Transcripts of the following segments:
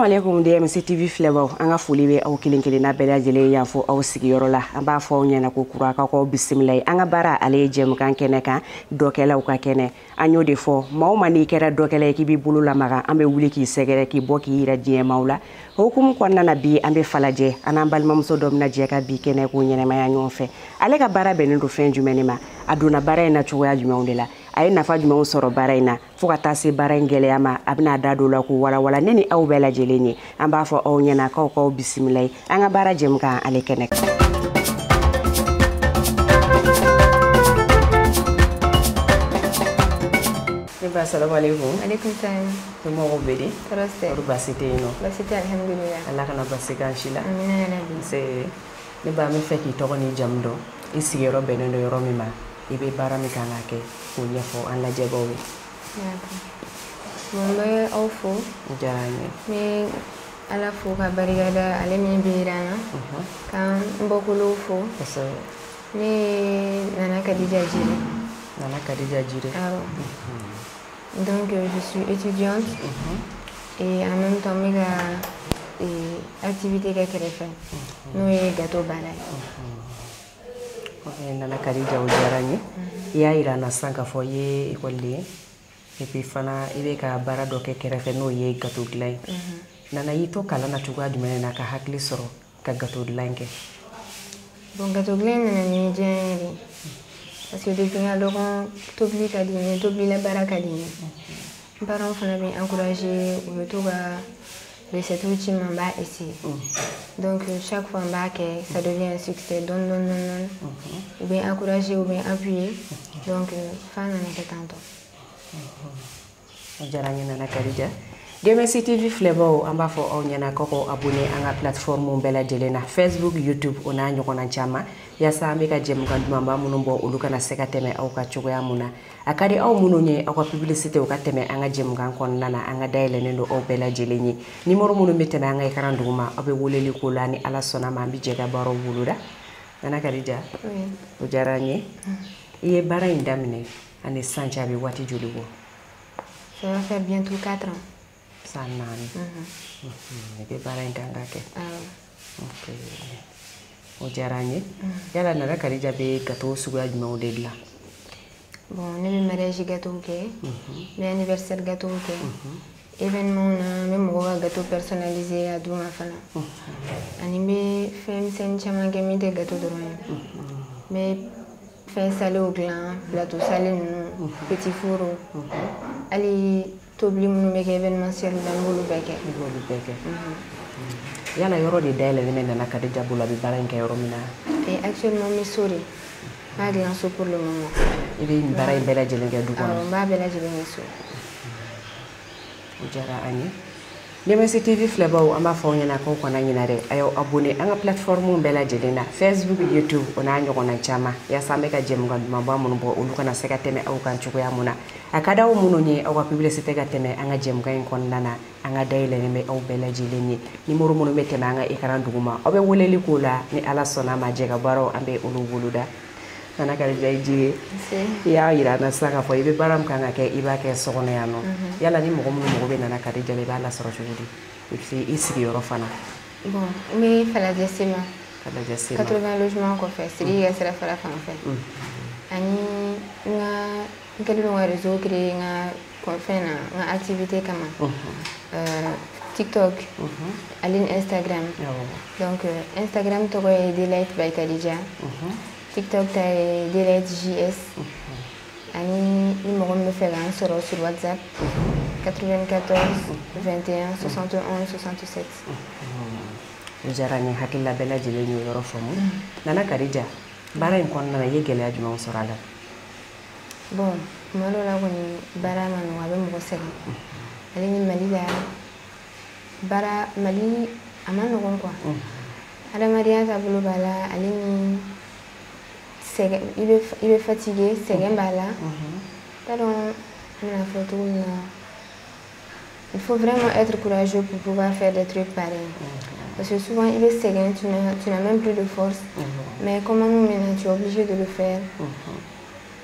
alaikum DMC TV filɛbaw an ka foli bɛ aw kelen kelenna bɛɛ lajɛlen yan fo aw sigiyɔrɔ la an b'a fɔ aw ɲɛna ko kura ka kɔ bisimila an ka baara ale ye jɛmukan kɛnɛ kan dɔkɛlaw ka kɛnɛ an y'o de fɔ maa o maa n'i kɛra dɔkɛla ye k'i b'i bolo lamaga an bɛ wuli k'i sɛgɛrɛ k'i bɔ k'i yɛrɛ diɲɛmaw la hukumu kɔnɔna na bi an bɛ falajɛ an n'an balimamuso dɔ bɛna jɛ ka bi kɛnɛ ko ɲɛnɛmaya ɲɔgɔn fɛ ale ka baara bɛnnen don fɛn jumɛn ma a donna baara in na cogoya jumɛnw de la a ye nafa jumɛnw sɔrɔ baara in na fo ka taa se baara in gɛlɛya ma a bɛna da don la ko walawala ne ni aw bɛɛ lajɛlen ye an b'a fɔ aw ɲɛna k'aw bisimila an ka baara jɛmukan ale kɛnɛ kan. Assalamu alaikum. Alaikum salam. Somɔgɔw bɛ di? Tɔɔrɔ tɛ. Kɔri baasi tɛ yen nɔ? Baasi tɛ alhamdulilayi. Ala kana baasi k'an si la. Amina ya rabbi. Ne ba min fɛ k'i tɔgɔ ni jamu dɔn i sigiyɔrɔ bɛnnen don yɔrɔ min ma i bɛ baara min kan ka kɛ k'o ɲɛfɔ an lajɛbaw ye. N bɛ aw fo. O diyara n ye. N bɛ Ala fo ka barikada ale min bɛ jira an na k'an bɔkolow fo. Kosɛbɛ. Ne ye Nana Kadija Jire. Nana Kadija Jire. Donc je suis étudiante et en même temps je fais activité kɛrɛfɛ n'o ye gâteau baara ye. Nana Kadija o diyara n ye i y'a yira an na sisan k'a fɔ i ye ekɔliden ye et puis fana i bɛ ka baara dɔ kɛ kɛrɛfɛ n'o ye gâteau dilan ye. Nana y'i to kalan na cogoya jumɛn na ka hakili sɔrɔ ka gâteau dilan kɛ? Bon gâteau dilan nana ni diya n ye de parce que depuis n ka dɔgɔn tobili ka di n ye tobilila baara ka di n ye. N parents fana bɛ n encourager u bɛ to ka recette ci ma n b'a essayer. Donc chaque fois n b'a kɛ ça devient un succès dɔɔni u bɛ n encourager u bɛ n appuyer donc fa nana kɛ tan tɔ. O diyara n ye Nana Kadija. DMC TV filɛbaw an b'a fɔ aw ɲɛna k'aw abonné an ka plateforme bɛɛ lajɛlen na Facebook, YouTube o n'a ɲɔgɔnna caman yaasa an bɛ ka jɛmukan dumanba minnu bɔ olu kana se ka tɛmɛ aw ka cogoya mun na a ka di aw minnu ye aw ka publicité o ka tɛmɛ an ka jɛmukan kɔnɔna na an ka dayɛlɛnnen don aw bɛɛ lajɛlen ye numéro minnu bɛ tɛmɛ an ka écran duguma aw bɛ weleli k'o la ni Ala sɔnna ma an bɛ jɛ ka baaraw boloda. Nana Kadija o diyara n ye i ye baara in daminɛ ani sisan cɛ a bɛ waati joli bɔ? Ça va faire bientôt 4 ans. San naani i bɛ baara in kan ka kɛ. O diyara n ye yala Nana Kadija bɛ gâteau suguya jumɛnw de dilan? Bon ne bɛ mariage gâteau kɛ n bɛ anniversaire gâteau kɛ événement na n bɛ mɔgɔw ka gâteau personnalisé a d'u ma fana ani n bɛ fɛn misɛnnin caman kɛ min tɛ gâteau dɔrɔn ye n bɛ fɛn saléw dilan plateau salé ninnu petit four hali tobili minnu bɛ kɛ événementiel la n b'olu bɛɛ kɛ. I b'olu bɛɛ kɛ. Yala yɔrɔ de dayɛlɛlen bɛ Nana Kadija bolo a bɛ baara in kɛ yɔrɔ min na? Actuellement n bɛ so de n b'a dilan so pour le moment. I bɛ nin baara in bɛɛ lajɛlen kɛ du kɔnɔ? Awɔ n b'a bɛɛ lajɛlen kɛ so. O diyara an ye. DMC TV filɛbaw an b'a fɔ aw ɲɛna k'aw kana ɲinɛ dɛ a y'aw abonné an ka plateforme bɛɛ lajɛlen na Facebook, YouTube o n'a ɲɔgɔnna caman yaasa an bɛ ka jɛmukan dumanba minnu bɔ olu kana se ka tɛmɛ aw kan cogoya mun na a ka di aw minnu ye aw ka publicité ka tɛmɛ an ka jɛmukan in kɔnɔna na an ka dayɛlɛlen bɛ aw bɛɛ lajɛlen ye numéro minnu bɛ tɛmɛ an ka écran duguma aw bɛ weleli k'o la ni Ala sɔnna ma jɛ ka baaraw an bɛ olu boloda. Nana Kadija Jire i y'a yira an na sisan k'a fɔ i bɛ baara min kan ka kɛ i b'a kɛ so kɔnɔ yan nɔ yala ni mɔgɔ minnu mago bɛ Nana Kadija la i b'a lasɔrɔ cogo di i sigiyɔrɔ fana? Bon n bɛ Falajɛ Sema 80 logement kɔfɛ Siriki ka sira fara fan fɛ ani n kɛlen don ka réseau créer n ka fɛn na n ka activité kama TikTok ani Instagram donc Instagram tɔgɔ ye Delight by Kadija TikTok ta ye Delight JS ani ni mɔgɔ min bɛ fɛ k'an sɔrɔ sur WhatsApp 94 21 71 67. O diyara n ye hakilila bɛɛ lajɛlen y'o yɔrɔ faamu. Nana Kadija baara in kɔnɔna na i ye gɛlɛya jumɛnw sɔrɔ a la? Bon tuma dɔw la kɔni baara ma nɔgɔ a bɛ mɔgɔ sɛgɛn ale ni Mali la baara Mali a ma nɔgɔn quoi adamadenya taabolo b'a la ale ni sɛgɛn i bɛ fatigué sɛgɛn b'a la t'a dɔn n bɛna fɔ cogo min na il faut vraiment être courageux pour pouvoir faire des trucs pareils parce que souvent il est sɛgɛn tu n'as même plus de force mais comme maintenant tu es obligé de le faire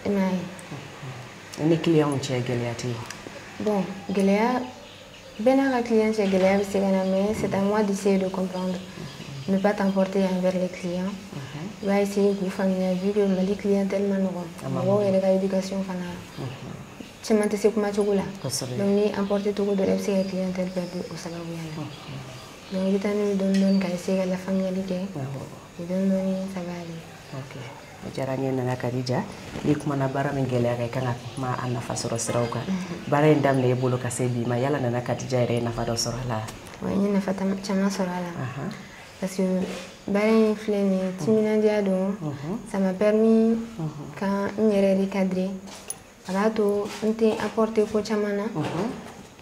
i m'a ye. Ni client cɛ gɛlɛya tɛ yen? Bon gɛlɛya Ben à la client, j'ai galéré avec ces mais c'est à moi d'essayer de comprendre. Ne pas t'emporter envers les clients. Va essayer de familier vu que les clients tellement non. Il y a des éducations fanales. Tu m'as dit que comment tu voulais. Donc ni emporter tout de rêve c'est la clientèle perdue au salaire. Donc il t'en donne qu'à essayer la familialité. Il donne ça va aller. Ok. Jaranye nana Khadija ni kuma na bara min gele ga kan ma an nafa soro sirauka bara indam ne bolo ka se bi ma yala nana Khadija ere nafa do soro la ouais ni nafa chama soro la parce que bara inflé timina dia do ça m'a permis quand une erreur recadré alato nte apporter ko chamana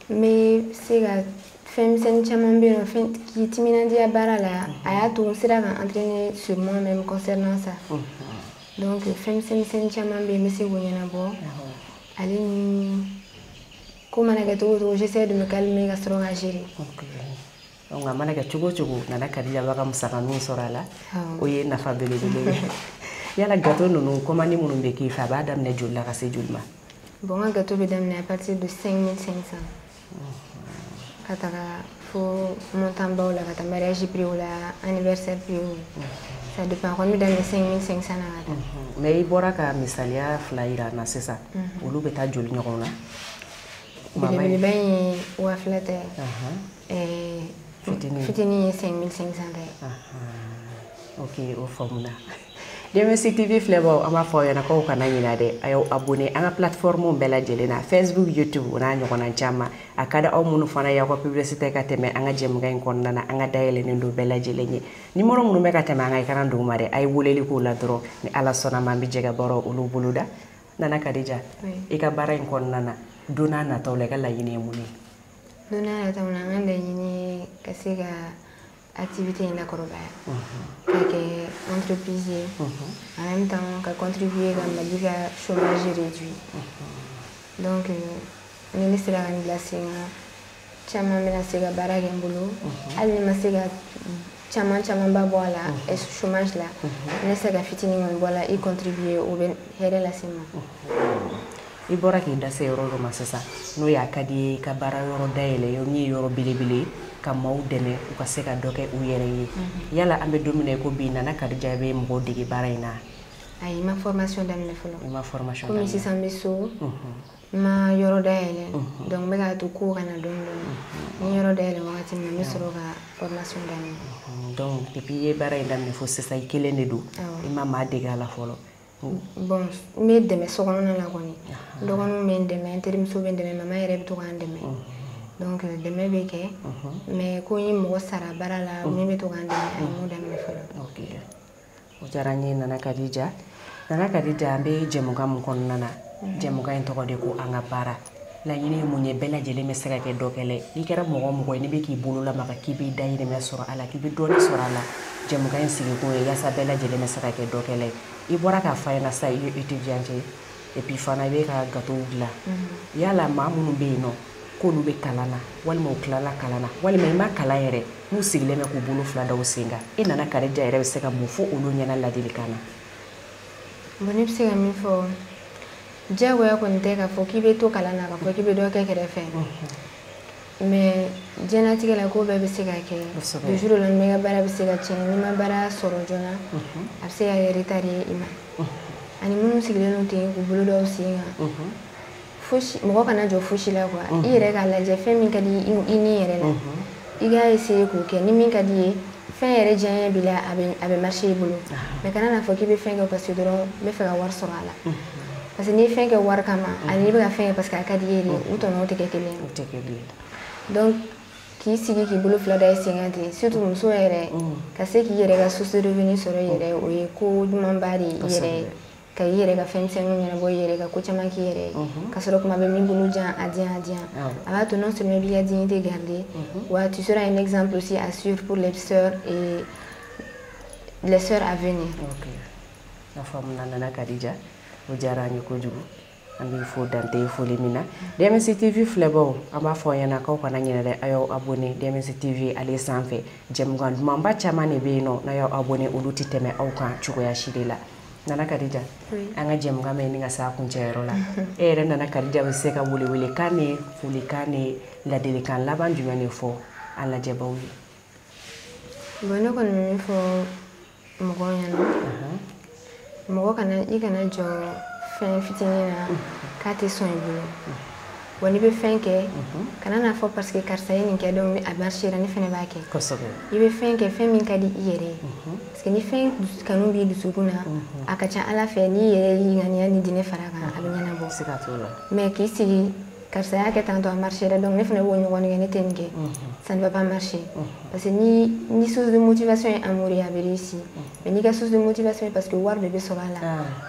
mais c'est la femme sen chaman be no fait qui timina dia bara la ayato sira va entraîner sur moi-même concernant ça. Donc, femme sen chaman be monsieur Wonyana bo. Allez ni comment j'essaie de me calmer gastro à gérer. OK. Donc amana ga chugo nana Khadija baka musaka nu sorala. Oye na fa bele. Yala gâteau nunu comment ni munu be ki fa ba dam ne julla ka se julma. Bon, un gâteau be dam ne à partir de 5500. Kataka faut montant ba la kata mariage prix ou la anniversaire prix. Ça dépend quand nous donne 5500 na. Mais ibora ka misalia flaira na sesa. Olu beta joli nyona. Mama ni ben wa flate. Fitini 5500. OK, au formula. DMC TV Flavor ama fo yana ko kana nyina de ayo abonné anga plateforme bela jelena Facebook YouTube na nyona chama akada o munu fana ya ko publicité ka teme anga jem ngai konna na anga dayele ndo bela jelenye numéro munu meka teme anga kana ndo mare ay woleli ko la dro ni ala sona mambi jega boro ulu buluda nana Khadija e ka bara konna na dona na tawle ka la yine muni dona na tawna ngande yini kasiga activité in la corobaya que entreprise en même temps qu'à contribuer à la chômage réduit donc le ministère a mis la signe chama mena sega barage mbulu ali masega chama ba bola et chômage là ne sega fitini mon bola y contribuer au ben here la signe ibora ki da se yoro ma sasa no ya kadi ka bara yoro dayele yo ni yoro bilibili ka maw deme u ka se ka doke u yere yi yala ambe domine ko bi nana Khadija be mo digi barayna ay ma formation dam ne folo ma formation comme si sambe so ma yoro dayele donc me ga to ko kana don ni yoro dayele wakati na me soro ga formation dam donc depuis ye baray dam ne fo se say kelene du ima ma diga la folo bon me deme so kono na la koni do kono me deme interim so be deme mama yere to kan deme donc deme be ke mais ko yi mo sara barala me be to kan deme mo deme folo OK o jarani nana Khadija ambe jemuga mun konnana jemuga en to ko de ko anga para la yini munye bela jele me sega ke dokele ikera mo ni be ki bulu la maka ki bi dayire me soro ala ki bi doni soro ala jemuga en sigi ko ya sa bela jele me sega ke dokele i bora ka fayna sa yo étudiante et puis fana be ka gato la yala mamunu be no ko lu be kalana walma o klala kalana walma ma kala yere mu sigile me ko bulu fla daw singa e nana Khadija yere be sega mu fo olu nyana la delikana boni psiga mi fo jago ya konte ka fo kibe to kalana ka fo kibe do ka kere fe mais jenatique la ko be sega ke de jour le mega bara be sega chen ni ma bara soro jona abse ya retari ima ani munu sigile no te ko bulu do singa fushi mo kana jo fushi la kwa ire ka la je fe min ka di ini yere la iga essayer ko ke ni min ka di fe yere je bila abe marché bulu mais kana na fo kibe fe ka parce que do me fe ka war soro ala parce que ni fe ka war kama ani be ka fe parce que akadi yere utono te ke kelen donc qui sigi qui bolo fla da singati surtout muso yere ka se ki yere ga source de revenu soro yere o ye ko dum bari yere ka yere ga femme sen nyana bo yere ga ko chama ki yere ka soro kuma be mi bolo jan adian aba to non seulement bien dignité garder ouais tu seras un exemple aussi à suivre pour les sœurs et les sœurs à venir. OK la femme nana Khadija o jarani ko jugu ambi fo dante fo limina DMC TV Flavor amba fo yana ko kana nyina de ayo abonné DMC TV ale sanfe jemgan mamba chama ne be no na yo abonné oluti teme au kan chuko ya shirila Nana Khadija Oui. an ka jɛmukan mɛn ni ka se a kuncɛyɔrɔ la e yɛrɛ Nana Khadija bɛ se ka welewelekan ni folikan ni ladilikan laban jumɛn de fɔ an lajɛbaw ye? Bon ne kɔni bɛ min fɔ mɔgɔw ɲɛna mɔgɔ i kana jɔ fɛn fitinin na k'a tɛ sɔn i bolo wa n'i bɛ fɛn kɛ kana n'a fɔ parce que karisa ye nin kɛ donc a marchera ne fana b'a kɛ i bɛ fɛn kɛ fɛn min ka di i yɛrɛ ye parce que ni fɛn kanu b'i dusukun na a ka ca Ala fɛ n'i yɛrɛ y'i ŋaniya ni dinɛ fara kan a bɛ ɲɛnabɔ mais k'i sigi karisa y'a kɛ tantôt a marchera donc ne fana b'o ɲɔgɔn kɛ ne tɛ nin kɛ ça ne va pas marcher parce que ni source de motivation est amour a bɛ réussir mais n'i ka source de motivation parce que wari de bɛ sɔrɔ a la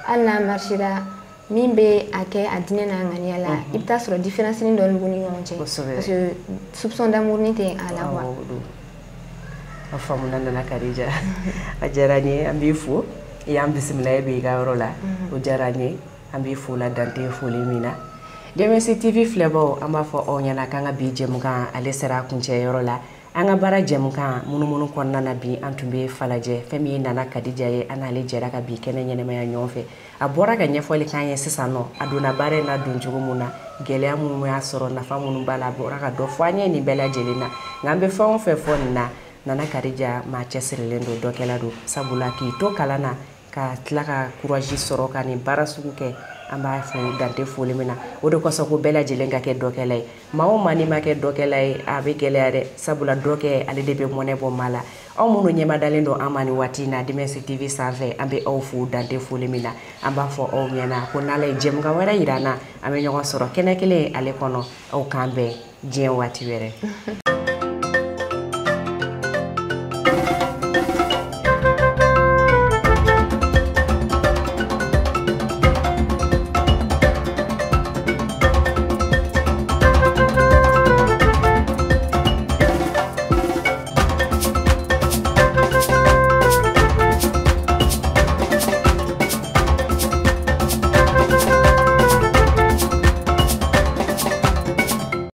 hali n'a marchera min bɛ a kɛ a dinɛ n'a ŋaniya la i bɛ taa sɔrɔ différence ni dɔɔnin b'u ni ɲɔgɔn cɛ parce que soupçon d'amour ni tɛ a la quoi. A faamuna Nana Khadija a diyara n ye an b'i fo i y'an bisimila bi i ka yɔrɔ la o diyara n ye an b'i fo la dante foli min na DMS TV filɛbaw an b'a fɔ aw ɲɛna k'an ka bi jɛmukan ale sera a kuncɛyɔrɔ la an ka baara jɛmukan munumunu kɔnɔna na bi an tun bɛ falajɛ fɛn min ye Nana Khadija ye an n'ale jɛra ka bi kɛnɛ ɲɛnɛmaya ɲɔgɔn fɛ a bɔra ka ɲɛfɔli k'an ye sisan nɔ a donna baara in na don cogo min na gɛlɛya minnu y'a sɔrɔ nafa minnu b'a la a bɔra ka dɔ fɔ an ye nin bɛɛ lajɛlen na nka an bɛ fɛn o fɛn fɔ nin na Nana Khadija maa cɛsirilen don dɔkɛla don sabula k'i to kalan na ka tila ka courage sɔrɔ ka nin baara sugu kɛ an b'a fɔ dante foli min na o de kosɔn ko bɛɛ lajɛlen ka kɛ dɔkɛla ye maa o maa n'i ma kɛ dɔkɛla ye a bɛ gɛlɛya dɛ sabula dɔkɛ ale de bɛ mɔnɛ bɔ maa la aw minnu ɲɛmadalen don an ma nin waati in na DMS TV sanfɛ an bɛ aw fo dante foli min na an b'a fɔ aw ɲɛna ko n'Ala ye jɛmukan wɛrɛ yira an na an bɛ ɲɔgɔn sɔrɔ kɛnɛ kelen ale kɔnɔ aw k'an bɛn diɲɛ waati wɛrɛ